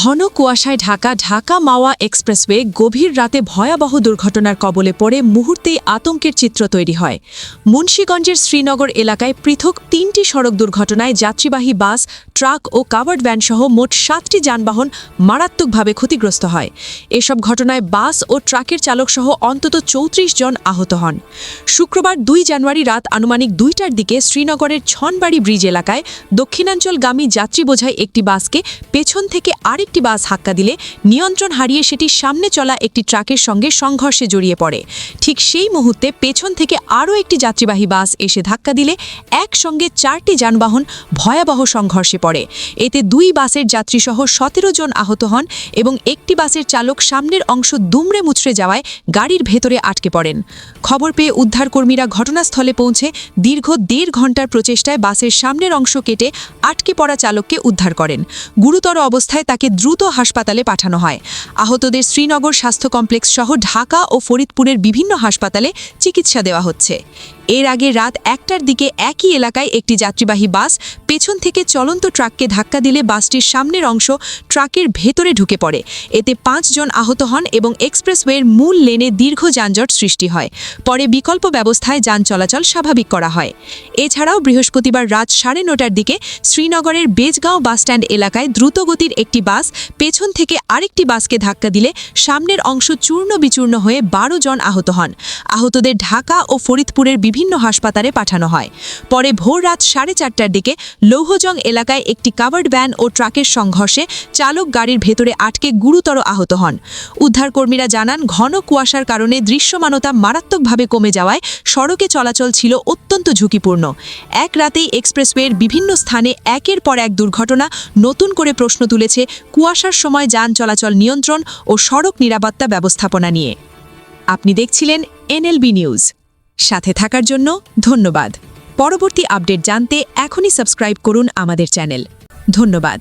ঘন কুয়াশায় ঢাকা ঢাকা মাওয়া এক্সপ্রেসওয়ে গভীর রাতে ভয়াবহ দুর্ঘটনার কবলে পড়ে মুহূর্তেই আতঙ্কের চিত্র তৈরি হয়। মুন্সিগঞ্জের শ্রীনগর এলাকায় পৃথক ৩টি সড়ক দুর্ঘটনায় যাত্রীবাহী বাস, ট্রাক ও কাভার্ড ভ্যানসহ মোট ৭টি যানবাহন মারাত্মকভাবে ক্ষতিগ্রস্ত হয়। এসব ঘটনায় বাস ও ট্রাকের চালকসহ অন্তত ৩৪ জন আহত হন। শুক্রবার ২ জানুয়ারি রাত আনুমানিক ২টার দিকে শ্রীনগরের ছনবাড়ি ব্রিজ এলাকায় দক্ষিণাঞ্চলগামী যাত্রী বোঝাই একটি বাসকে পেছন থেকে আরেকটি বাস ধাক্কা দিলে নিয়ন্ত্রণ হারিয়ে সেটি সামনে চলা একটি ট্রাকের সঙ্গে সংঘর্ষে জড়িয়ে পড়ে। ঠিক সেই মুহূর্তে পেছন থেকে আরও একটি যাত্রীবাহী বাস এসে ধাক্কা দিলে একসঙ্গে ৪টি যানবাহন ভয়াবহ সংঘর্ষে পড়ে। এতে ২ বাসের যাত্রীসহ ১৭ জন আহত হন এবং একটি বাসের চালক সামনের অংশ দুমড়ে মুচড়ে যাওয়ায় গাড়ির ভেতরে আটকে পড়েন। খবর পেয়ে উদ্ধারকর্মীরা ঘটনাস্থলে পৌঁছে দীর্ঘ ১.৫ ঘণ্টার প্রচেষ্টায় বাসের সামনের অংশ কেটে আটকে পড়া চালককে উদ্ধার করেন। গুরুতর অবস্থায় তাকে দ্রুত হাসপাতালে পাঠানো হয়। আহতদের শ্রীনগর স্বাস্থ্য কমপ্লেক্স সহ ঢাকা ও ফরিদপুরের বিভিন্ন হাসপাতালে চিকিৎসা দেওয়া হচ্ছে। এর আগে রাত ১টার দিকে একই এলাকায় একটি যাত্রীবাহী বাস পেছন থেকে চলন্ত ট্রাককে ধাক্কা দিলে বাসটির সামনের অংশ ট্রাকের ভেতরে ঢুকে পড়ে। এতে ৫ জন আহত হন এবং এক্সপ্রেসওয়ের মূল লেনে দীর্ঘ যানজট সৃষ্টি হয়। পরে বিকল্প ব্যবস্থায় যান চলাচল স্বাভাবিক করা হয়। এছাড়াও বৃহস্পতিবার রাত ৯:৩০টার দিকে শ্রীনগরের বেজগাঁও বাসস্ট্যান্ড এলাকায় দ্রুতগতির একটি বাস পেছন থেকে আরেকটি বাসকে ধাক্কা দিলে সামনের অংশ চূর্ণ বিচূর্ণ হয়ে ১২ জন আহত হন। আহতদের ঢাকা ও ফরিদপুরের বিভিন্ন হাসপাতালে পাঠানো হয়। পরে ভোর রাত ৪:৩০টার দিকে লৌহজং এলাকায় একটি কাভার্ড ভ্যান ও ট্রাকের সংঘর্ষে চালক গাড়ির ভেতরে আটকে গুরুতর আহত হন। উদ্ধারকর্মীরা জানান, ঘন কুয়াশার কারণে দৃশ্যমানতা মারাত্মকভাবে কমে যাওয়ায় সড়কে চলাচল ছিল অত্যন্ত ঝুঁকিপূর্ণ। এক রাতেই এক্সপ্রেসওয়ের বিভিন্ন স্থানে একের পর এক দুর্ঘটনা নতুন করে প্রশ্ন তুলেছে কুয়াশার সময় যান চলাচল নিয়ন্ত্রণ ও সড়ক নিরাপত্তা ব্যবস্থাপনা নিয়ে। আপনি দেখছিলেন এনএলবি নিউজ। সাথে থাকার জন্য ধন্যবাদ। পরবর্তী আপডেট জানতে এখনই সাবস্ক্রাইব করুন আমাদের চ্যানেল। ধন্যবাদ।